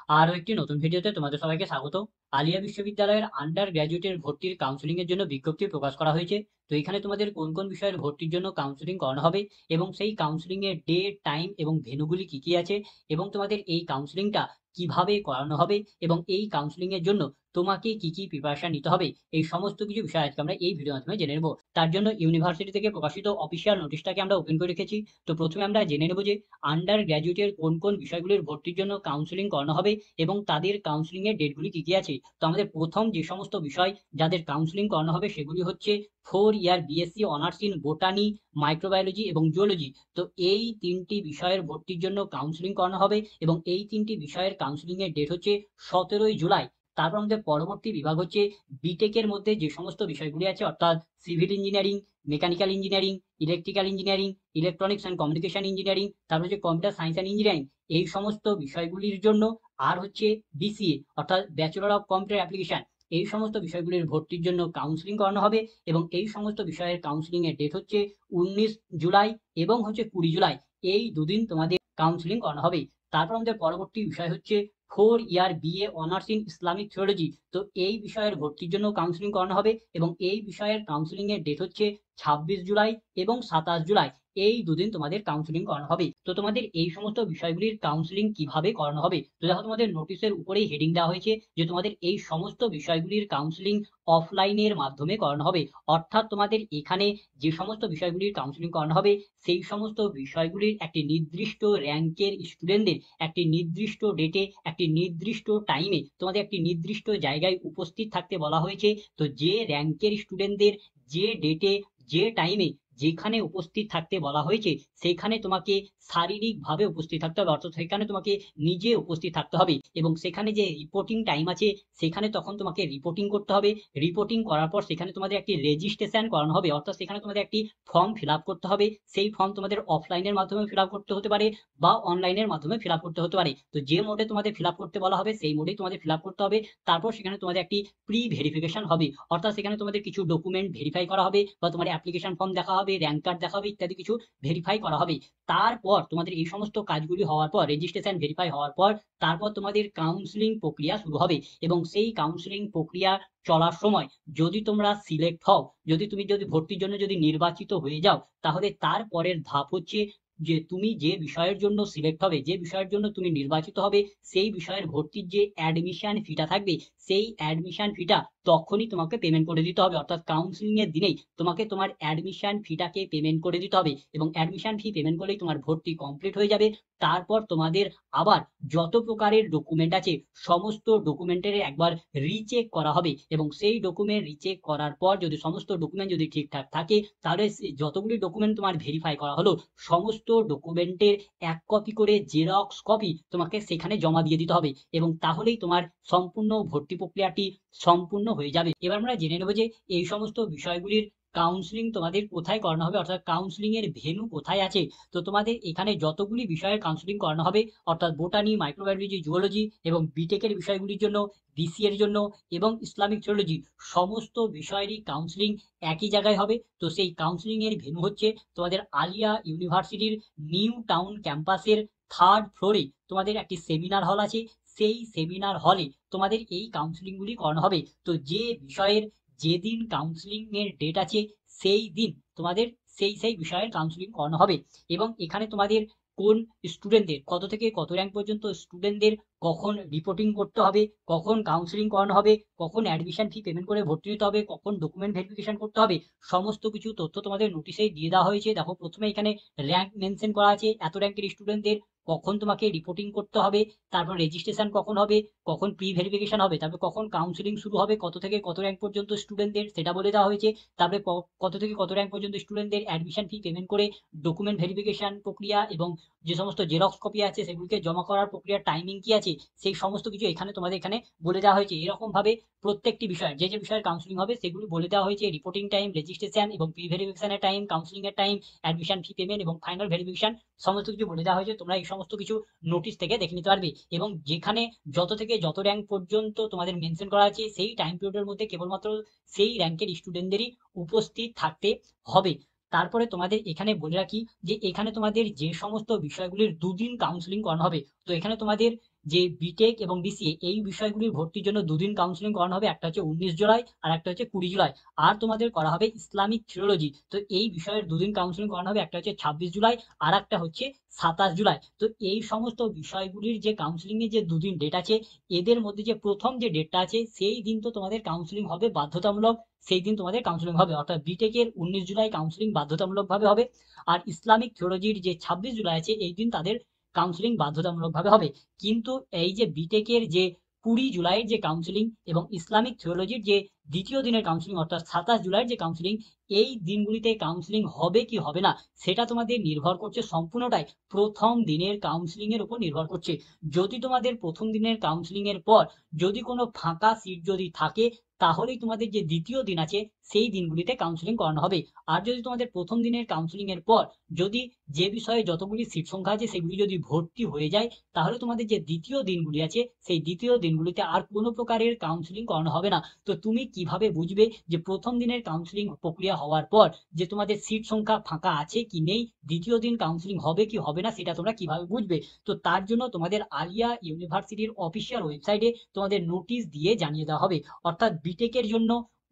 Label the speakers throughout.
Speaker 1: আরো একটি নতুন ভিডিওতে তোমাদের সবাইকে স্বাগত। আলিয়া বিশ্ববিদ্যালয়ের আন্ডার গ্র্যাজুয়েটের ভর্তির কাউন্সিলিং এর জন্য বিজ্ঞপ্তি প্রকাশ করা হয়েছে। তো এখানে তোমাদের কোন কোন বিষয়ের ভর্তির জন্য কাউন্সিলিং করানো হবে এবং সেই কাউন্সিলিং এর ডেট, টাইম এবং ভেন্যুগুলি কি কি আছে এবং তোমাদের এই কাউন্সিলিংটা কিভাবে করানো হবে এবং এই কাউন্সিলিং এর জন্য তোমাকে কি কি প্রিপারেশন নিতে হবে, এই সমস্ত কিছু বিষয় আজকে আমরা এই ভিডিওর মাধ্যমে জেনে নেব। তার জন্য ইউনিভার্সিটি থেকে প্রকাশিত অফিসিয়াল নোটিশটাকে আমরা ওপেন করে রেখেছি। তো প্রথমে আমরা জেনে নেব যে আন্ডার গ্র্যাজুয়েটের কোন কোন বিষয়গুলির ভর্তির জন্য কাউন্সিলিং করানো হবে এবং তাদের কাউন্সিলিং এর ডেটগুলি কি কি আছে। তো আমাদের প্রথম যে সমস্ত বিষয় যাদের কাউন্সিলিং করানো হবে সেগুলি হচ্ছে 4 ইয়ার BSc honours in botany, microbiology এবং জুওলজি। তো এই তিনটি বিষয়ের ভর্তির জন্য কাউন্সিলিং করানো হবে এবং এই তিনটি বিষয়ের কাউন্সিলিং এর ডেট হচ্ছে 17ই জুলাই। তারপর আমাদের পরবর্তী বিভাগ হচ্ছে বিটেকের মধ্যে যে সমস্ত বিষয়গুলি আছে, অর্থাৎ civil engineering, mechanical engineering, electrical engineering, electronics and communication engineering, তারপর হচ্ছে কম্পিউটার সায়েন্স অ্যান্ড ইঞ্জিনিয়ারিং, এই সমস্ত বিষয়গুলির জন্য। আর হচ্ছে বিসিএ অর্থাৎ ব্যাচেলর অফ কম্পিউটার অ্যাপ্লিকেশন, এই সমস্ত বিষয়গুলির ভর্তির জন্য কাউন্সিলিং করানো হবে এবং এই সমস্ত বিষয়ের কাউন্সিলিং এর ডেট হচ্ছে 19 জুলাই এবং হচ্ছে 20 জুলাই। এই দুদিন তোমাদের কাউন্সিলিং করানো হবে। তারপর আমাদের পরবর্তী বিষয় হচ্ছে 4 ইয়ার BA honours in Islamic theology. তো এই বিষয়ের ভর্তির জন্য কাউন্সিলিং করানো হবে এবং এই বিষয়ের কাউন্সিলিং এর ডেট হচ্ছে 26 জুলাই এবং 27 জুলাই। এই দুদিন তোমাদের কাউন্সিলিং করানো হবে। তো তোমাদের এই সমস্ত বিষয়গুলির কাউন্সিলিং কিভাবে করানো হবে, তো দেখো তোমাদের নোটিশের উপরেই হেডিং দেওয়া হয়েছে যে তোমাদের এই সমস্ত বিষয়গুলির কাউন্সিলিং অফলাইনের মাধ্যমে করানো হবে। অর্থাৎ তোমাদের এখানে যে সমস্ত বিষয়গুলির কাউন্সিলিং করানো হবে সেই সমস্ত বিষয়গুলির একটি নির্দিষ্ট র্যাঙ্কের স্টুডেন্টদের একটি নির্দিষ্ট ডেটে, একটি নির্দিষ্ট টাইমে, তোমাদের একটি নির্দিষ্ট জায়গায় উপস্থিত থাকতে বলা হয়েছে। তো যে র্যাঙ্কের স্টুডেন্টদের যে ডেটে, যে টাইমে, যেখানে উপস্থিত থাকতে বলা হয়েছে সেখানে তোমাকে শারীরিকভাবে উপস্থিত থাকতে হবে, অর্থাৎ সেখানে তোমাকে নিজে উপস্থিত থাকতে হবে এবং সেখানে যে রিপোর্টিং টাইম আছে সেখানে তখন তোমাকে রিপোর্টিং করতে হবে। রিপোর্টিং করার পর সেখানে তোমাদের একটি রেজিস্ট্রেশন করানো হবে, অর্থাৎ সেখানে তোমাদের একটি ফর্ম ফিল আপ করতে হবে। সেই ফর্ম তোমাদের অফলাইনের মাধ্যমে ফিল আপ করতে হতে পারে বা অনলাইনের মাধ্যমে ফিল আপ করতে হতে পারে। তো যে মোডে তোমাদের ফিল আপ করতে বলা হবে সেই মোডেই তোমাদের ফিল আপ করতে হবে। তারপর সেখানে তোমাদের একটি প্রি ভেরিফিকেশন হবে, অর্থাৎ সেখানে তোমাদের কিছু ডকুমেন্ট ভেরিফাই করা হবে বা তোমার অ্যাপ্লিকেশন ফর্ম দেখা হবে, র্যাঙ্ক কার্ড দেখা হবে, ইত্যাদি কিছু ভেরিফাই করা হবে। তারপর তোমাদের এই সমস্ত কাজগুলি হওয়ার পর, রেজিস্ট্রেশন ভেরিফাই হওয়ার পর, তারপর তোমাদের কাউন্সিলিং প্রক্রিয়া শুরু হবে এবং সেই কাউন্সিলিং প্রক্রিয়া চলার সময় যদি তোমরা সিলেক্ট হও, যদি ভর্তির জন্য যদি নির্বাচিত হয়ে যাও, তাহলে তারপরের ধাপ হচ্ছে যে তুমি যে বিষয়ের জন্য সিলেক্ট হবে, যে বিষয়ের জন্য তুমি নির্বাচিত হবে, সেই বিষয়ের ভর্তির যে অ্যাডমিশন ফিটা থাকবে সেই অ্যাডমিশন ফিটা তখনই তোমাকে পেমেন্ট করে দিতে হবে, অর্থাৎ কাউন্সিলিং এর দিনেই তোমাকে তোমার অ্যাডমিশন ফিটাকে পেমেন্ট করে দিতে হবে এবং অ্যাডমিশন ফি পেমেন্ট করলেই তোমার ভর্তি কমপ্লিট হয়ে যাবে। তারপর তোমাদের আবার যত প্রকারের ডকুমেন্ট আছে সমস্ত ডকুমেন্টের একবার রিচেক করা হবে এবং সেই ডকুমেন্ট রিচেক করার পর যদি সমস্ত ডকুমেন্ট যদি ঠিকঠাক থাকে, তাহলে যতগুলি ডকুমেন্ট তোমার ভেরিফাই করা হলো সমস্ত ডকুমেন্টের 1 কপি করে জেরক্স কপি তোমাকে সেখানে জমা দিয়ে দিতে হবে এবং তাহলেই তোমার সম্পূর্ণ ভর্তি প্রক্রিয়াটি সম্পূর্ণ হয়ে যাবে। এবার আমরা জেনে নেব যে এই সমস্ত বিষয়গুলির কাউন্সিলিং তোমাদের কোথায় করানো হবে, অর্থাৎ কাউন্সিলিং এর ভেন্যু কোথায় আছে। তো তোমাদের এখানে যতগুলি বিষয়ের কাউন্সিলিং করানো হবে, অর্থাৎ বোটানি, মাইক্রোবায়োলজি, জুওলজি এবং বিটেকের বিষয়গুলির জন্য, বিসি এর জন্য এবং ইসলামিক থিওলজি, সমস্ত বিষয়েরই কাউন্সিলিং একই জায়গায় হবে। তো সেই কাউন্সিলিং এর ভেন্যু হচ্ছে তোমাদের আলিয়া ইউনিভার্সিটির নিউ টাউন ক্যাম্পাসের 3rd ফ্লোরে তোমাদের একটি সেমিনার হল আছে। সেই সেমিনার হলে তোমাদের এই কাউন্সিলিং গুলি করানো হবে। তো যে বিষয়ের যেদিন কাউন্সিলিং এর ডেট আছে সেই দিন তোমাদের সেই বিষয়ের কাউন্সিলিং করানো হবে এবং এখানে তোমাদের কোন স্টুডেন্টদের কত থেকে কত র্যাঙ্ক পর্যন্ত স্টুডেন্টদের কখন রিপোর্টিং করতে হবে, কখন কাউন্সিলিং করানো হবে, কখন অ্যাডমিশন ফি পেমেন্ট করে ভর্তি হতে হবে, কখন ডকুমেন্ট ভেরিফিকেশন করতে হবে, সমস্ত কিছু তথ্য তোমাদের নোটিশেই দিয়ে দেওয়া হয়েছে। দেখো প্রথমে এখানে র্যাঙ্ক মেনশন করা আছে, এত র্যাঙ্কের স্টুডেন্টদের কখন তোমাকে রিপোর্টিং করতে হবে, তারপর রেজিস্ট্রেশন কখন হবে, কখন প্রি ভেরিফিকেশন হবে, তারপর কখন কাউন্সিলিং শুরু হবে, কত থেকে কত র্যাঙ্ক পর্যন্ত স্টুডেন্টদের সেটা বলে দেওয়া হয়েছে। তারপরে কত থেকে কত র্যাঙ্ক পর্যন্ত স্টুডেন্টদের অ্যাডমিশন ফি পেমেন্ট করে ডকুমেন্ট ভেরিফিকেশন প্রক্রিয়া এবং যে সমস্ত জেরক্স কপি আছে সেগুলিকে জমা করার প্রক্রিয়ার টাইমিং কি আছে, সেই সমস্ত কিছু এখানে তোমাদের এখানে বলে দেওয়া হয়েছে। এরকম ভাবে প্রত্যেকটি বিষয় যে যে বিষয়ের কাউন্সিলিং হবে সেগুলি বলে দেওয়া হয়েছে, রিপোর্টিং টাইম, রেজিস্ট্রেশন এবং প্রি ভেরিফিকেশনের টাইম, কাউন্সিলিং এর টাইম, অ্যাডমিশন ফি পেমেন্ট এবং ফাইনাল ভেরিফিকেশন, সমস্ত কিছু বলে দেওয়া হয়েছে। তোমরা এই সমস্ত কিছু নোটিশ থেকে দেখে নিতে পারবে এবং যেখানে যত থেকে যত র্যাঙ্ক পর্যন্ত তোমাদের মেনশন করা আছে সেই টাইম পিরিয়ডের মধ্যে কেবলমাত্র সেই র্যাঙ্কের স্টুডেন্টদেরই উপস্থিত থাকতে হবে। তারপরে তোমাদের এখানে বলে রাখি যে এখানে তোমাদের যে সমস্ত বিষয়গুলির দুদিন কাউন্সিলিং করানো হবে, তো এখানে তোমাদের যে বিটেক এবং বিসিএ এই বিষয়গুলির ভর্তির জন্য দুদিন কাউন্সিলিং করানো হবে, একটা হচ্ছে 19 জুলাই আর একটা হচ্ছে 20 জুলাই। আর তোমাদের করা হবে ইসলামিক থিওলজি, তো এই বিষয়ের দুদিন কাউন্সিলিং করানো হবে, একটা হচ্ছে 26 জুলাই আর একটা হচ্ছে 27 জুলাই। তো এই সমস্ত বিষয়গুলির যে কাউন্সিলিং এর যে দুদিন ডেট আছে, এদের মধ্যে যে প্রথম যে ডেটটা আছে সেই দিন তো তোমাদের কাউন্সিলিং হবে বাধ্যতামূলক, সেই দিন তোমাদের কাউন্সিলিং হবে, অর্থাৎ বিটেকের 19 জুলাই কাউন্সিলিং বাধ্যতামূলক ভাবে হবে। আর ইসলামিক থিওলজির যে 26 জুলাই আছে এই দিন তাদের কাউন্সিলিং বাধ্যতামূলক ভাবে হবে। কিন্তু এই যে বিটেকের যে 20 জুলাইয়ের যে কাউন্সিলিং এবং ইসলামিক থিওলজির যে দ্বিতীয় দিনের কাউন্সিলিং অর্থাৎ 27 জুলাইয়ের যে কাউন্সিলিং, এই দিনগুলিতে কাউন্সিলিং হবে কি হবে না সেটা তোমাদের নির্ভর করছে সম্পূর্ণটাই প্রথম দিনের কাউন্সিলিং এর উপর নির্ভর করছে। যদি তোমাদের প্রথম দিনের কাউন্সিলিং এর পর যদি কোনো ফাঁকা সিট যদি থাকে, তাহলেই তোমাদের যে দ্বিতীয় দিন আছে সেই দিনগুলিতে কাউন্সিলিং করানো হবে। আর যদি তোমাদের প্রথম দিনের কাউন্সিলিং এর পর যদি যে বিষয়ে যতগুলি সিট সংখ্যা আছে সেগুলি যদি ভর্তি হয়ে যায়, তাহলে তোমাদের যে দ্বিতীয় দিনগুলি আছে সেই দ্বিতীয় দিনগুলিতে আর কোনো প্রকারের কাউন্সিলিং করানো হবে না। তো তুমি কিভাবে বুঝবে যে প্রথম দিনের কাউন্সিলিং প্রক্রিয়া হওয়ার পর যে তোমাদের সিট সংখ্যা ফাঁকা আছে কি নেই, দ্বিতীয় দিন কাউন্সিলিং হবে কি হবে না, সেটা তোমরা কিভাবে বুঝবে? তো তার জন্য তোমাদের আলিয়া ইউনিভার্সিটির অফিসিয়াল ওয়েবসাইটে তোমাদের নোটিশ দিয়ে জানিয়ে দেওয়া হবে। অর্থাৎ বিটেকের জন্য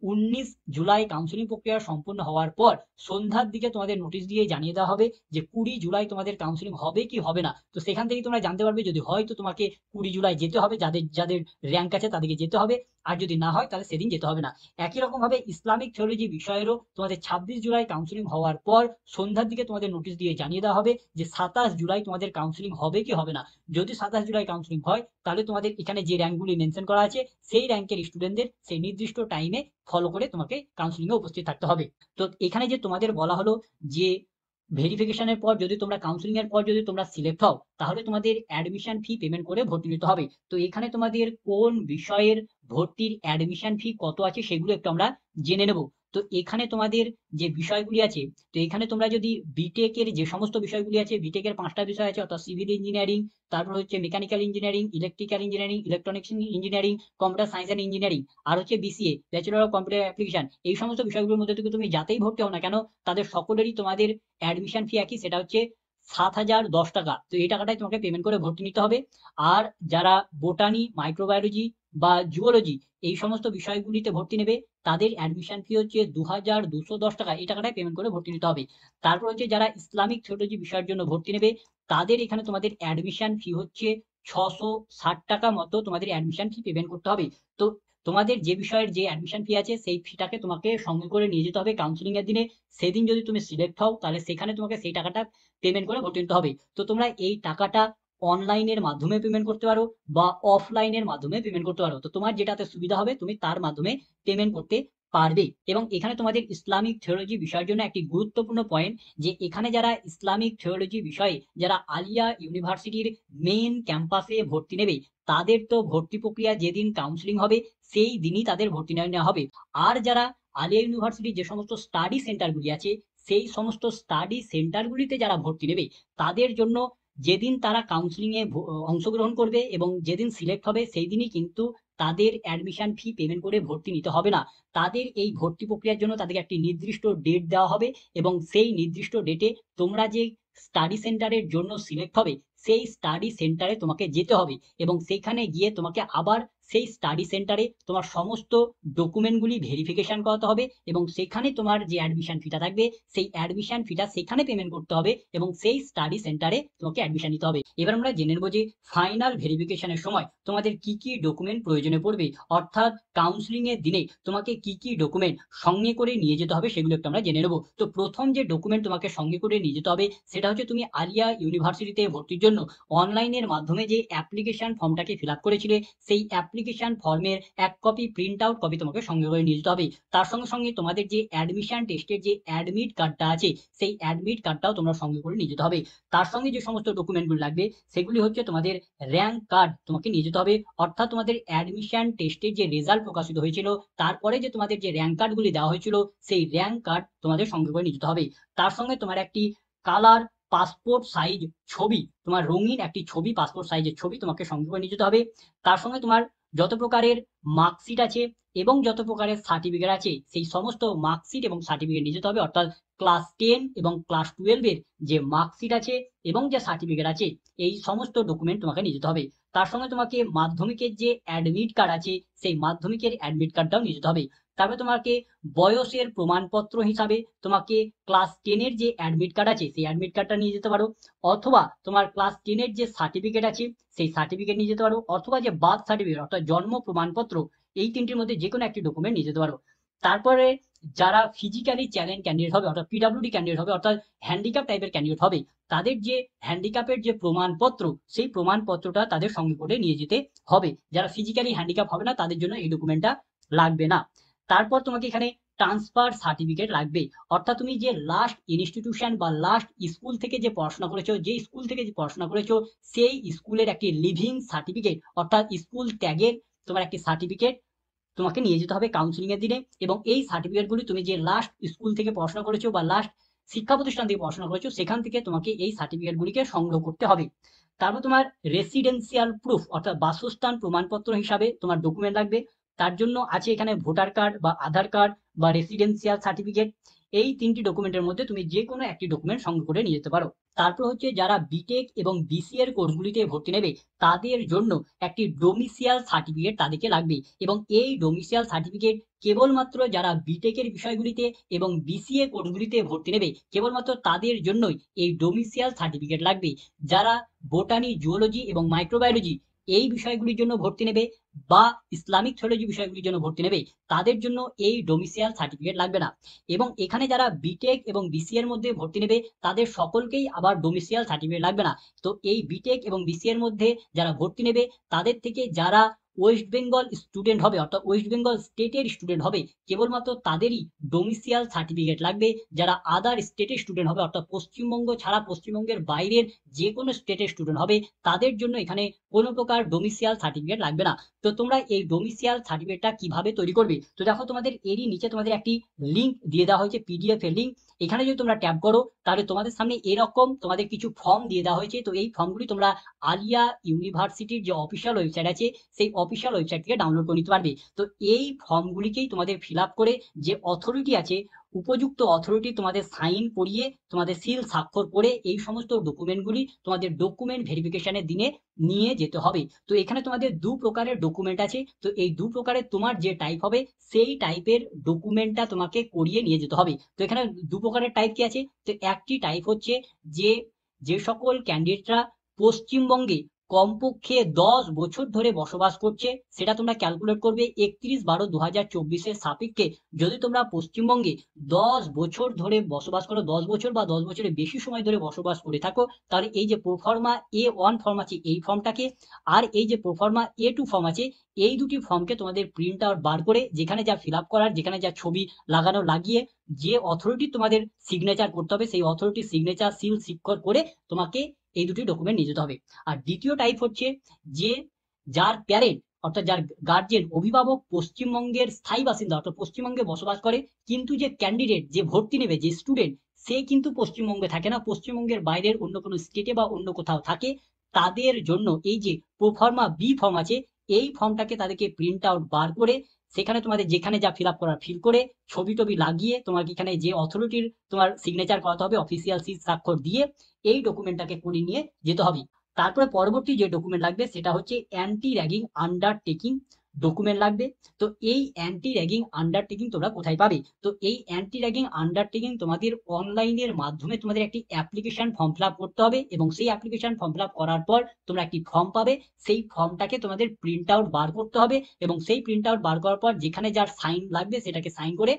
Speaker 1: 19 জুলাই কাউন্সিলিং প্রক্রিয়া সম্পূর্ণ হওয়ার পর সন্ধ্যার দিকে তোমাদের নোটিশ দিয়ে জানিয়ে দেওয়া হবে যে 20 জুলাই তোমাদের কাউন্সিলিং হবে কি হবে না। তো সেখান থেকে তোমরা জানতে পারবে, যদি হয় তো তোমাকে 20 জুলাই যেতে হবে, যাদের যাদের র্যাঙ্ক আছে তাদেরকে যেতে হবে, আর যদি না হয় তাহলে সেদিন যেতে হবে না। একই রকম ভাবে ইসলামিক থিওলজি বিষয়েরও তোমাদের 26 জুলাই কাউন্সিলিং হওয়ার পর সন্ধ্যার দিকে তোমাদের নোটিশ দিয়ে জানিয়ে দেওয়া হবে যে 27 জুলাই তোমাদের কাউন্সিলিং হবে কি হবে না। যদি 27 জুলাই কাউন্সিলিং হয় তাহলে তোমাদের এখানে যে র্যাঙ্কগুলি মেনশন করা আছে সেই র্যাঙ্কের স্টুডেন্টদের সেই নির্দিষ্ট টাইমে ফলো করে তোমাকে কাউন্সিলিং এ উপস্থিত থাকতে হবে। তো এখানে যে তোমাদের বলা হলো যে ভেরিফিকেশনের পর যদি তোমরা কাউন্সিলিং এর পর যদি তোমরা সিলেক্ট হও, তাহলে তোমাদের অ্যাডমিশন ফি পেমেন্ট করে ভর্তি নিতে হবে। তো এখানে তোমাদের কোন বিষয়ের ভর্তির অ্যাডমিশন ফি কত আছে সেগুলো একটু আমরা জেনে নেব। তো এখানে তোমাদের যে বিষয়গুলি আছে, তো এখানে তোমরা যদি বিটেক এর যে সমস্ত বিষয়গুলি আছে, বিটেক এর 5টা বিষয় আছে, অর্থাৎ সিভিল ইঞ্জিনিয়ারিং, তারপর হচ্ছে mechanical engineering, electrical engineering, electronics engineering, computer science and engineering, আর হচ্ছে BCA bachelor of computer application, এই সমস্ত বিষয়গুলোর মধ্যে থেকে তুমি যাতেই ভর্তি হও না কেন, তাদের সকলেরই তোমাদের অ্যাডমিশন ফি একই, সেটা হচ্ছে 7,010 টাকা। তো এই টাকাটাই তোমাকে পেমেন্ট করে ভর্তি নিতে হবে। আর যারা বোটানি, মাইক্রোবায়োলজি বা জুওলজি এই সমস্ত বিষয়গুলিতে ভর্তি নেবে, তাদের অ্যাডমিশন ফি হচ্ছে 2,210 টাকা, এই টাকাটাই পেমেন্ট করে ভর্তি নিতে হবে। তারপর হচ্ছে যারা ইসলামিক থিওলজি বিষয়ের জন্য ভর্তি নেবে, তাদের এখানে তোমাদের অ্যাডমিশন ফি হচ্ছে 660 টাকা মতো তোমাদের অ্যাডমিশন ফি পেমেন্ট করতে হবে। তো তোমাদের যে বিষয়ের যে অ্যাডমিশন ফি আছে সেই ফিটাকে তোমাকে সঙ্গে করে নিয়ে যেতে হবে কাউন্সিলিং এর দিনে। সেদিন যদি তুমি সিলেক্ট হও তাহলে সেখানে তোমাকে সেই টাকাটা পেমেন্ট করে ভর্তি নিতে হবে। তো তোমরা এই টাকাটা অনলাইনের মাধ্যমে পেমেন্ট করতে পারো বা অফলাইনের মাধ্যমে পেমেন্ট করতে পারো, তো তোমার যেটাতে সুবিধা হবে তুমি তার মাধ্যমে পেমেন্ট করতে পারবে। এবং এখানে তোমাদের ইসলামিক থিওলজি বিষয়ের জন্য একটি গুরুত্বপূর্ণ পয়েন্ট, যে এখানে যারা ইসলামিক থিওলজি বিষয়ে যারা আলিয়া ইউনিভার্সিটির মেইন ক্যাম্পাসে ভর্তি নেবে, তাদের তো ভর্তি প্রক্রিয়া যেদিন কাউন্সিলিং হবে সেই দিনই তাদের ভর্তি নেওয়া হবে। আর যারা আলিয়া ইউনিভার্সিটির যে সমস্ত স্টাডি সেন্টারগুলি আছে সেই সমস্ত স্টাডি সেন্টারগুলিতে যারা ভর্তি নেবে, তাদের জন্য যেদিন তারা কাউন্সিলিং এ অংশগ্রহণ করবে এবং যেদিন সিলেক্ট হবে সেই দিনই কিন্তু তাদের অ্যাডমিশন ফি পেমেন্ট করে ভর্তি নিতে হবে না। তাদের এই ভর্তি প্রক্রিয়ার জন্য তাদেরকে একটি নির্দিষ্ট ডেট দেওয়া হবে এবং সেই নির্দিষ্ট ডেটে তোমরা যে স্টাডি সেন্টারের জন্য সিলেক্ট হবে সেই স্টাডি সেন্টারে তোমাকে যেতে হবে এবং সেখানে গিয়ে তোমাকে আবার সেই স্টাডি সেন্টারে তোমার সমস্ত ডকুমেন্টগুলি ভেরিফিকেশন করাতে হবে এবং সেখানে তোমার যে অ্যাডমিশন ফিটা থাকবে সেই অ্যাডমিশন ফিটা সেখানে পেমেন্ট করতে হবে এবং সেই স্টাডি সেন্টারে তোমাকে অ্যাডমিশন নিতে হবে। এবার আমরা জেনে নেবো যে ফাইনাল ভেরিফিকেশনের সময় তোমাদের কি কি ডকুমেন্ট প্রয়োজনে পড়বে, অর্থাৎ কাউন্সিলিং এর দিনে তোমাকে কি কি ডকুমেন্ট সঙ্গে করে নিয়ে যেতে হবে সেগুলো একটু আমরা জেনে নেবো। তো প্রথম যে ডকুমেন্ট তোমাকে সঙ্গে করে নিয়ে যেতে হবে সেটা হচ্ছে তুমি আলিয়া ইউনিভার্সিটিতে ভর্তির জন্য অনলাইনের মাধ্যমে যে অ্যাপ্লিকেশন ফর্মটাকে ফিল আপ করেছিলে সেই অ্যাপ্লিকেশন ফর্মের এক কপি প্রিন্ট আউট কপি তোমাকে সঙ্গে করে নিয়ে যেতে হবে। তার সঙ্গে সঙ্গে তোমাদের যে অ্যাডমিশন টেস্টের যে অ্যাডমিট কার্ডটা আছে সেই অ্যাডমিট কার্ডটাও তোমরা সঙ্গে করে নিয়ে যেতে হবে। তার সঙ্গে যে সমস্ত ডকুমেন্টগুলো লাগবে সেগুলি হচ্ছে তোমাদের র্যাঙ্ক কার্ড তোমাকে নিয়ে যেতে হবে, অর্থাৎ তোমাদের অ্যাডমিশন টেস্টের যে রেজাল্ট প্রকাশিত হয়েছিল তারপরে যে তোমাদের যে র্যাঙ্ক কার্ডগুলি দেওয়া হয়েছিল সেই র্যাঙ্ক কার্ড তোমাদের সঙ্গে করে নিয়ে যেতে হবে। তার সঙ্গে তোমার একটি কালার পাসপোর্ট সাইজ ছবি, তোমার রঙিন একটি ছবি, পাসপোর্ট সাইজের ছবি তোমাকে সঙ্গে করে নিয়ে যেতে হবে। তার সঙ্গে তোমার যত প্রকারের মার্কশিট আছে এবং যত প্রকারের সার্টিফিকেট আছে সেই সমস্ত মার্কশিট এবং সার্টিফিকেট নিয়ে যেতে হবে, অর্থাৎ ক্লাস 10 এবং ক্লাস 12 এর যে মার্কশিট আছে এবং যে সার্টিফিকেট আছে এই সমস্ত ডকুমেন্ট তোমাকে নিয়ে যেতে হবে। তার সঙ্গে তোমাকে মাধ্যমিকের যে অ্যাডমিট কার্ড আছে সেই মাধ্যমিকের অ্যাডমিট কার্ডটাও নিয়ে যেতে হবে। তারপরে তোমাকে বয়সের প্রমাণপত্র হিসাবে তোমাকে ক্লাস 10 এর যে অ্যাডমিট কার্ড আছে সেই অ্যাডমিট কার্ডটা নিয়ে যেতে পারো, অথবা তোমার ক্লাস 10 এর যে সার্টিফিকেট আছে সেই সার্টিফিকেট নিয়ে যেতে পারো, অথবা যে বার্থ সার্টিফিকেট অর্থাৎ জন্ম প্রমাণপত্র, এই তিনটির মধ্যে যে কোনো একটি ডকুমেন্ট নিয়ে যেতে পারো। তারপরে যারা ফিজিক্যালি চ্যালেঞ্জ ক্যান্ডিডেট হবে অর্থাৎ পিডব্লিউডি ক্যান্ডিডেট হবে অর্থাৎ হ্যান্ডিক্যাপ টাইপের ক্যান্ডিডেট হবে, তাদের যে হ্যান্ডিক্যাপের যে প্রমাণপত্র সেই প্রমাণপত্রটা তাদের সঙ্গে করে নিয়ে যেতে হবে। যারা ফিজিক্যালি হ্যান্ডিক্যাপ হবে না তাদের জন্য এই ডকুমেন্টটা লাগবে না। তারপর তোমাকে এখানে ট্রান্সফার সার্টিফিকেট লাগবে, অর্থাৎ তুমি যে লাস্ট ইনস্টিটিউশন বা লাস্ট স্কুল থেকে যে পড়াশোনা করেছো, যে স্কুল থেকে যে পড়াশোনা করেছো সেই স্কুলের একটি লিভিং সার্টিফিকেট অর্থাৎ স্কুল ট্যাগের তোমার একটি সার্টিফিকেট তোমাকে নিয়ে যেতে হবে কাউন্সিলিং এর দিনে। এবং এই সার্টিফিকেটগুলি তুমি যে লাস্ট স্কুল থেকে পড়াশোনা করেছো বা লাস্ট শিক্ষা প্রতিষ্ঠান থেকে পড়াশোনা করেছো সেখান থেকে তোমাকে এই সার্টিফিকেটগুলিকে সংগ্রহ করতে হবে। তারপর তোমার রেসিডেন্সিয়াল প্রুফ অর্থাৎ বাসস্থান প্রমাণপত্র হিসাবে তোমার ডকুমেন্ট লাগবে। তার জন্য আছে এখানে ভোটার কার্ড বা আধার কার্ড বা রেসিডেন্সিয়াল সার্টিফিকেট। এই তিনটি ডকুমেন্টের মধ্যে তুমি যে কোনো একটি ডকুমেন্ট সংগ্রহ করে নিয়ে যেতে পারো। তারপর হচ্ছে যারা বিটেক এবং বিসিএ এর কোর্সগুলিতে ভর্তি নেবে তাদের জন্য একটি ডোমিসিয়াল সার্টিফিকেট তাদেরকে লাগবে, এবং এই ডোমিসিয়াল সার্টিফিকেট কেবলমাত্র যারা বিটেকের বিষয়গুলিতে এবং বিসিএ কোর্সগুলিতে ভর্তি নেবে কেবলমাত্র তাদের জন্যই এই ডোমিসিয়াল সার্টিফিকেট লাগবে। যারা বোটানি, জুওলজি এবং মাইক্রোবায়োলজি এই বিষয়গুলির জন্য ভর্তি নেবে বা ইসলামিক থিওলজি বিষয়গুলির জন্য ভর্তি নেবে তাদের জন্য এই ডোমিসিয়াল সার্টিফিকেট লাগবে না। এবং এখানে যারা বিটেক এবং বিসিএ এর মধ্যে ভর্তি নেবে তাদের সকলকেই আবার ডোমিসিয়াল সার্টিফিকেট লাগবে না। তো এই বিটেক এবং বিসিএ এর মধ্যে যারা ভর্তি নেবে তাদের থেকে যারা ওয়েস্ট বেঙ্গল স্টুডেন্ট হবে অর্থাৎ ওয়েস্ট বেঙ্গল স্টেটের স্টুডেন্ট হবে কেবলমাত্র তাদেরই ডোমিসিয়াল সার্টিফিকেট লাগবে। যারা আদার স্টেটের স্টুডেন্ট হবে অর্থাৎ পশ্চিমবঙ্গ ছাড়া পশ্চিমবঙ্গের বাইরের যে কোনো স্টেটের স্টুডেন্ট হবে তাদের জন্য এখানে কোনো প্রকার ডোমিসিয়াল সার্টিফিকেট লাগবে না। তো তোমরা এই ডোমিসিয়াল সার্টিফিকেটটা কিভাবে তৈরি করবে, তো দেখো তোমাদের এরই নিচে তোমাদের একটি লিঙ্ক দিয়ে দেওয়া হয়েছে, পিডিএফ এর লিঙ্ক। এখানে যদি তোমরা ট্যাপ করো তাহলে তোমাদের সামনে এরকম তোমাদের কিছু ফর্ম দিয়ে দেওয়া হয়েছে। তো এই ফর্মগুলি তোমরা আলিয়া ইউনিভার্সিটির যে অফিসিয়াল ওয়েবসাইট আছে সেই অফিসিয়াল ওয়েবসাইট থেকে ডাউনলোড করে নিতে পারবে। তো এই ফর্মগুলিকেই তোমাদের ফিল আপ করে যে অথরিটি আছে উপযুক্ত অথরিটি তোমাদের সাইন করিয়ে তোমাদের সিল স্বাক্ষর করে এই সমস্ত ডকুমেন্টগুলি তোমাদের ডকুমেন্ট ভেরিফিকেশনের দিনে নিয়ে যেতে হবে। তো এখানে তোমাদের দু প্রকারের ডকুমেন্ট আছে, তো এই দু প্রকারের তোমার যে টাইপ হবে সেই টাইপের ডকুমেন্টটা তোমাকে করিয়ে নিয়ে যেতে হবে। তো এখানে দু প্রকারের টাইপ কি আছে, তো একটি টাইপ হচ্ছে যে যে সকল ক্যান্ডিডেটরা পশ্চিমবঙ্গে কমপক্ষে 10 বছর ধরে বসবাস করছে সেটা তোমরা ক্যালকুলেট করবে 31/12/2024 সাপেক্ষে। যদি তোমরা পশ্চিমবঙ্গে 10 বছর ধরে বসবাস করো, 10 বছর বা 10 বছরের বেশি সময় ধরে বসবাস করে থাকো, তাহলে এই যে প্রোফর্মা A1 ফর্ম আছে এই ফর্মটাকে, আর এই যে প্রোফর্মা A2 ফর্ম আছে এই দুটি ফর্মকে তোমাদের প্রিন্ট আউট বার করে যেখানে যা ফিল আপ করার, যেখানে যা ছবি লাগানো লাগিয়ে যে অথরিটি তোমাদের সিগনেচার করতে হবে সেই অথরিটি সিগনেচার সিল স্বাক্ষর করে তোমাকে এই দুটি ডকুমেন্ট নিয়ে যেতে হবে। আর দ্বিতীয় টাইপ হচ্ছে যে যার প্যারেন্ট অর্থাৎ যার গার্জেন অভিভাবক পশ্চিমবঙ্গের স্থায়ী বাসিন্দা অর্থাৎ পশ্চিমবঙ্গে বসবাস করে, কিন্তু যে ক্যান্ডিডেট যে ভর্তি নেবে যে স্টুডেন্ট সে কিন্তু পশ্চিমবঙ্গে থাকে না, পশ্চিমবঙ্গের বাইরের অন্য কোনো স্টেটে বা অন্য কোথাও থাকে, তাদের জন্য এই যে প্রোফর্মা বি ফর্ম আছে এই ফর্মটাকে তাদেরকে প্রিন্ট আউট বার করে সেখানে তোমাদের যেখানে যা ফিল আপ করার ফিল করে ছবি টবি লাগিয়ে তোমাকে এখানে যে অথরিটির তোমার সিগনেচার করাতে হবে অফিসিয়াল সিল স্বাক্ষর দিয়ে এই ডকুমেন্টটাকে করে নিয়ে যেতে হবে। তারপরে পরবর্তী যে ডকুমেন্ট লাগবে সেটা হচ্ছে অ্যান্টি র্যাগিং আন্ডারটেকিং ডকুমেন্ট লাগবে। তো এই অ্যান্টি র্যাগিং আন্ডারটেকিং তোমরা কোথায় পাবে, তো এই অ্যান্টি র্যাগিং আন্ডারটেকিং তোমাদের অনলাইনের মাধ্যমে তোমাদের একটি অ্যাপ্লিকেশন ফর্ম ফিল আপ করতে হবে, এবং সেই অ্যাপ্লিকেশন ফর্ম ফিল আপ করার পর তোমরা একটি ফর্ম পাবে, সেই ফর্মটাকে তোমাদের প্রিন্ট আউট বার করতে হবে, এবং সেই প্রিন্ট আউট বার করার পর যেখানে যার সাইন লাগবে সেটাকে সাইন করে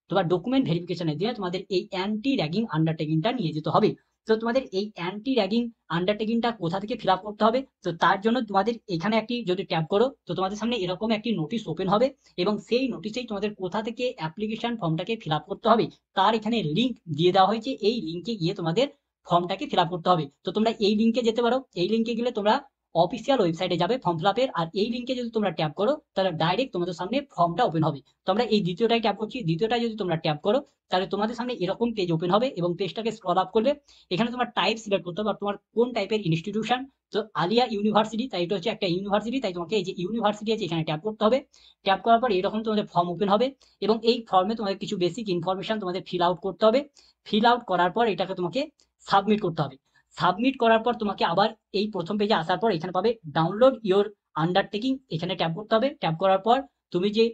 Speaker 1: তোমার ডকুমেন্ট ভেরিফিকেশনের দিনে তোমাদের এই অ্যান্টি র্যাগিং আন্ডারটেকিংটা নিয়ে যেতে হবে। তো তোমাদের এই অ্যান্টি র্যাগিং আন্ডারটেকিংটা কোথা থেকে ফিল আপ করতে হবে, তো তার জন্য তোমাদের এখানে একটি যদি ট্যাপ করো তো তোমাদের সামনে এরকম একটি নোটিশ ওপেন হবে, এবং সেই নোটিশেই তোমাদের কোথা থেকে অ্যাপ্লিকেশন ফর্মটাকে ফিল আপ করতে হবে তার এখানে লিঙ্ক দিয়ে দেওয়া হয়েছে, এই লিঙ্কে গিয়ে তোমাদের ফর্মটাকে ফিল আপ করতে হবে। তো তোমরা এই লিঙ্কে যেতে পারো, এই লিঙ্কে গেলে তোমরা অফিসিয়াল ওয়েবসাইটে যাবে ফর্ম ফিল আপের, আর এই লিঙ্কে যদি তোমরা ট্যাপ করো তাহলে ডাইরেক্ট তোমাদের সামনে ফর্মটা ওপেন হবে। তো আমরা এই দ্বিতীয়টাই ট্যাপ করছি, দ্বিতীয়টা যদি তোমরা ট্যাপ করো তাহলে তোমাদের সামনে এরকম পেজ ওপেন হবে, এবং পেজটাকে স্ক্রল আপ করলে এখানে তোমার টাইপ সিলেক্ট করতে হবে আর তোমার কোন টাইপের ইনস্টিটিউশন। তো আলিয়া ইউনিভার্সিটি, তাই এটা হচ্ছে একটা ইউনিভার্সিটি, তাই তোমাকে এই যে ইউনিভার্সিটি আছে এখানে ট্যাপ করতে হবে। ট্যাপ করার পর এরকম তোমাদের ফর্ম ওপেন হবে, এবং এই ফর্মে তোমাদের কিছু বেসিক ইনফরমেশন তোমাদের ফিল আউট করতে হবে। ফিল আউট করার পর এটাকে তোমাকে সাবমিট করতে হবে। সাবমিট করার পর তোমাকে আবার এই প্রথম পেজে আসার পর এখানে পাবে ডাউনলোড ইওর আন্ডারটেকিং, এখানে ট্যাপ করতে হবে। ট্যাপ করার পর তুমি যে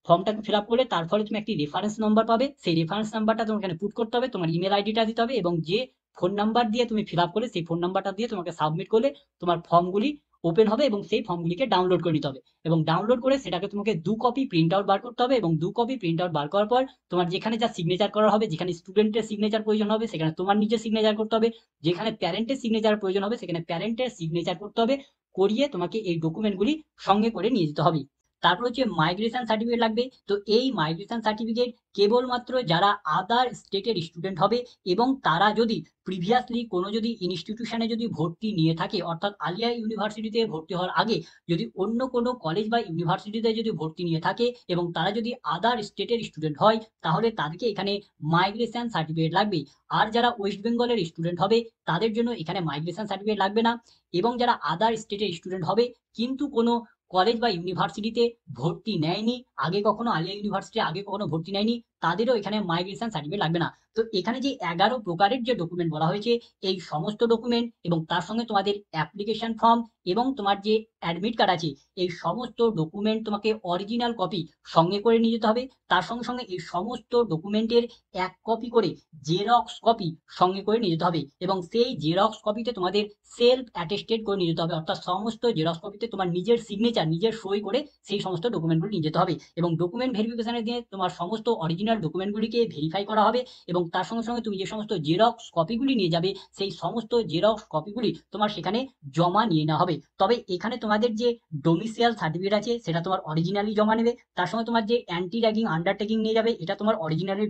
Speaker 1: ফর্মটাকে ফিল আপ করলে তার ফলে তুমি একটি রেফারেন্স নাম্বার পাবে, সেই রেফারেন্স নাম্বারটা তোমাকে এখানে পুট করতে হবে, তোমার ইমেল আইডিটা দিতে হবে এবং যে ফোন নাম্বার দিয়ে তুমি ফিল আপ করলে সেই ফোন নাম্বারটা দিয়ে তোমাকে সাবমিট করলে তোমার ফর্মগুলি ওপেন হবে এবং সেই ফর্মগুলিকে ডাউনলোড করে নিতে হবে এবং ডাউনলোড করে সেটাকে তোমাকে 2 কপি প্রিন্ট আউট বার করতে হবে এবং 2 কপি প্রিন্ট আউট বার করার পর তোমার যেখানে যা সিগনেচার করা হবে, যেখানে স্টুডেন্টের সিগনেচার প্রয়োজন হবে সেখানে তোমার নিজের সিগনেচার করতে হবে, যেখানে প্যারেন্টের সিগনেচার প্রয়োজন হবে সেখানে প্যারেন্টের সিগনেচার করতে হবে, করিয়ে তোমাকে এই ডকুমেন্টগুলি সঙ্গে করে নিয়ে যেতে হবে। তারপর হচ্ছে মাইগ্রেশন সার্টিফিকেট লাগবে। তো এই মাইগ্রেশন সার্টিফিকেট কেবলমাত্র যারা আদার স্টেটের স্টুডেন্ট হবে এবং তারা যদি প্রিভিয়াসলি কোনো যদি ইনস্টিটিউশনে যদি ভর্তি নিয়ে থাকে, অর্থাৎ আলিয়া ইউনিভার্সিটিতে ভর্তি হওয়ার আগে যদি অন্য কোনো কলেজ বা ইউনিভার্সিটিতে যদি ভর্তি নিয়ে থাকে এবং তারা যদি আদার স্টেটের স্টুডেন্ট হয়, তাহলে তাদেরকে এখানে মাইগ্রেশন সার্টিফিকেট লাগবে। আর যারা ওয়েস্ট বেঙ্গলের স্টুডেন্ট হবে তাদের জন্য এখানে মাইগ্রেশন সার্টিফিকেট লাগবে না। এবং যারা আদার স্টেটের স্টুডেন্ট হবে কিন্তু কোনো কলেজ বা ইউনিভার্সিটিতে ভর্তি নেয়নি, আগে কখনো আলিয়া ইউনিভার্সিটি আগে কখনো ভর্তি নেয়নি, তাদেরও এখানে মাইগ্রেশন সার্টিফিকেট লাগবে না। তো এখানে যে 11 প্রকারের যে ডকুমেন্ট বলা হয়েছে, এই সমস্ত ডকুমেন্ট এবং তার সঙ্গে তোমাদের অ্যাপ্লিকেশন ফর্ম এবং তোমার যে অ্যাডমিট কার্ড আছে, এই সমস্ত ডকুমেন্ট তোমাকে অরিজিনাল কপি সঙ্গে করে নিয়ে যেতে হবে। তার সঙ্গে সঙ্গে এই সমস্ত ডকুমেন্টের 1 কপি করে জেরক্স কপি সঙ্গে করে নিয়ে যেতে হবে এবং সেই জেরক্স কপিতে তোমাদের সেলফ অ্যাটেস্টেড করে নিয়ে যেতে হবে, অর্থাৎ সমস্ত জেরক্স কপিতে তোমার নিজের সিগনেচার, নিজের সই করে সেই সমস্ত ডকুমেন্টগুলো নিয়ে যেতে হবে এবং ডকুমেন্ট ভেরিফিকেশনের দিনে তোমার সমস্ত অরিজিনাল ডকুমেন্টগুলিকে ভেরিফাই করা হবে এবং তার সঙ্গে সঙ্গে তুমি যে সমস্ত জেরক্স কপিগুলি নিয়ে যাবে সেই সমস্ত জেরক্স কপিগুলি তোমার সেখানে জমা নিয়ে নেওয়া হবে। তবে এখানে তোমাদের যে ডোমিসিয়াল সার্টিফিকেট আছে সেটা তোমার অরিজিনালি জমা নেবে, তার সঙ্গে তোমার যে অ্যান্টি র্যাগিং আন্ডারটেকিং নিয়ে যাবে এটা তোমার অরিজিনালি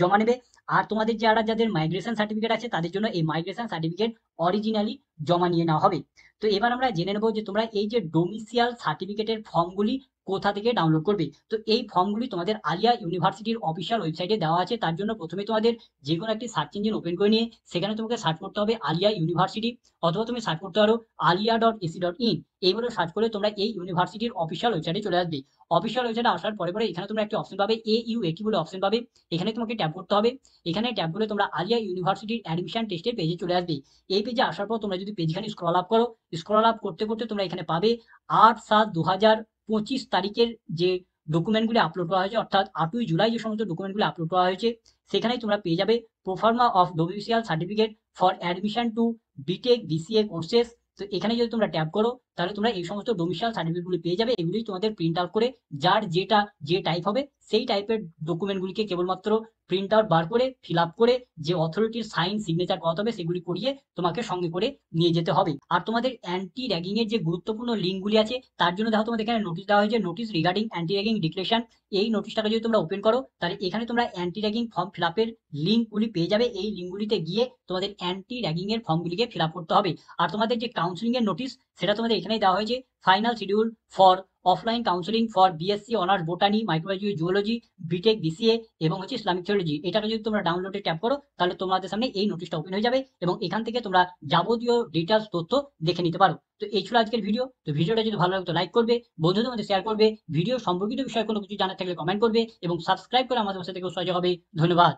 Speaker 1: জমা নেবে। আর তোমাদের যারা যাদের মাইগ্রেশন সার্টিফিকেট আছে তাদের জন্য এই মাইগ্রেশন সার্টিফিকেট অরিজিনালি জমা নিয়ে নেওয়া হবে। তো এবার আমরা জেনে নেবো যে তোমরা এই যে ডোমিসিয়াল সার্টিফিকেটের ফর্মগুলি কোথা থেকে ডাউনলোড করবে। তো এই ফর্মগুলি তোমাদের আলিয়া ইউনিভার্সিটির অফিসিয়াল ওয়েবসাইটে দেওয়া আছে। তার জন্য প্রথমে তোমাদের যে কোনো একটি সার্চ ইঞ্জিন ওপেন করে নিয়ে সেখানে তোমাকে সার্চ করতে হবে আলিয়া ইউনিভার্সিটি, অথবা তুমি সার্চ করতে পারো alia.ac.in। এইভাবে সার্চ করে তোমরা এই ইউনিভার্সিটির অফিসিয়াল ওয়েবসাইটে চলে আসবে। অফিসিয়াল ওয়েবসাইটে আসার পরে পরে এখানে তোমরা একটা অপশন পাবে AUAT বলে অপশন পাবে, এখানে তোমাকে ট্যাপ করতে হবে। এখানে ট্যাপ করে তোমরা আলিয়া ইউনিভার্সিটির অ্যাডমিশন টেস্টের পেজে চলে আসবে। এই পেজে আসার পর তোমরা যদি পেজখানি স্ক্রল আপ করো, স্ক্রল আপ করতে করতে তোমরা এখানে পাবে 8/7/2025 তারিখের যে ডকুমেন্টগুলি আপলোড করা হয়েছে, অর্থাৎ 8ই জুলাই যে সমস্ত ডকুমেন্টগুলি আপলোড করা হয়েছে সেখানেই তোমরা পেয়ে যাবে proforma of domicile certificate for admission to BTech BCA courses. তো এখানে যদি তোমরা ট্যাপ করো তাহলে তোমরা এই সমস্ত ডোমিসিয়াল সার্টিফিকেটগুলি পেয়ে যাবে। এগুলি তোমাদের প্রিন্ট আউট করে যার যেটা যে টাইপ হবে সেই টাইপের ডকুমেন্টগুলিকে কেবলমাত্র প্রিন্ট আউট বার করে ফিল আপ করে যে অথরিটির সাইন সিগনেচার করাতে হবে সেগুলি করিয়ে তোমাকে সঙ্গে করে নিয়ে যেতে হবে। আর তোমাদের অ্যান্টি র্যাগিং এর যে গুরুত্বপূর্ণ লিঙ্কগুলি আছে তার জন্য দেখো তোমাদের এখানে নোটিশ দেওয়া হয়েছে, notice regarding anti ragging declaration. এই নোটিশটাকে যদি তোমরা ওপেন করো তাহলে এখানে তোমরা অ্যান্টি র্যাগিং ফর্ম ফিল আপের লিঙ্কগুলি পেয়ে যাবে। এই লিঙ্কগুলিতে গিয়ে তোমাদের অ্যান্টি র্যাগিং এর ফর্মগুলিকে ফিল আপ করতে হবে। আর তোমাদের যে কাউন্সিলিং এর নোটিশ সেটা তোমাদের এখানেই দেওয়া হয়েছে, final schedule for offline counselling for BSc honours botany, microbiology, zoology, BTech BCA এবং হচ্ছে ইসলামিক থিওলজি। এটাকে যদি তোমরা ডাউনলোডে ট্যাপ করো তাহলে তোমাদের সামনে এই নোটিশটা ওপেন হয়ে যাবে এবং এখান থেকে তোমরা যাবতীয় ডিটেলস তথ্য দেখে নিতে পারো। তো এই ছিল আজকের ভিডিও। তো ভিডিওটা যদি ভালো লাগে তো লাইক করবে, বন্ধুদের মধ্যে শেয়ার করবে, ভিডিও সম্পর্কিত বিষয়ে কোনো কিছু জানার থাকলে কমেন্ট করবে এবং সাবস্ক্রাইব করে আমাদের সাথে কেউ সহযোগ হবে। ধন্যবাদ।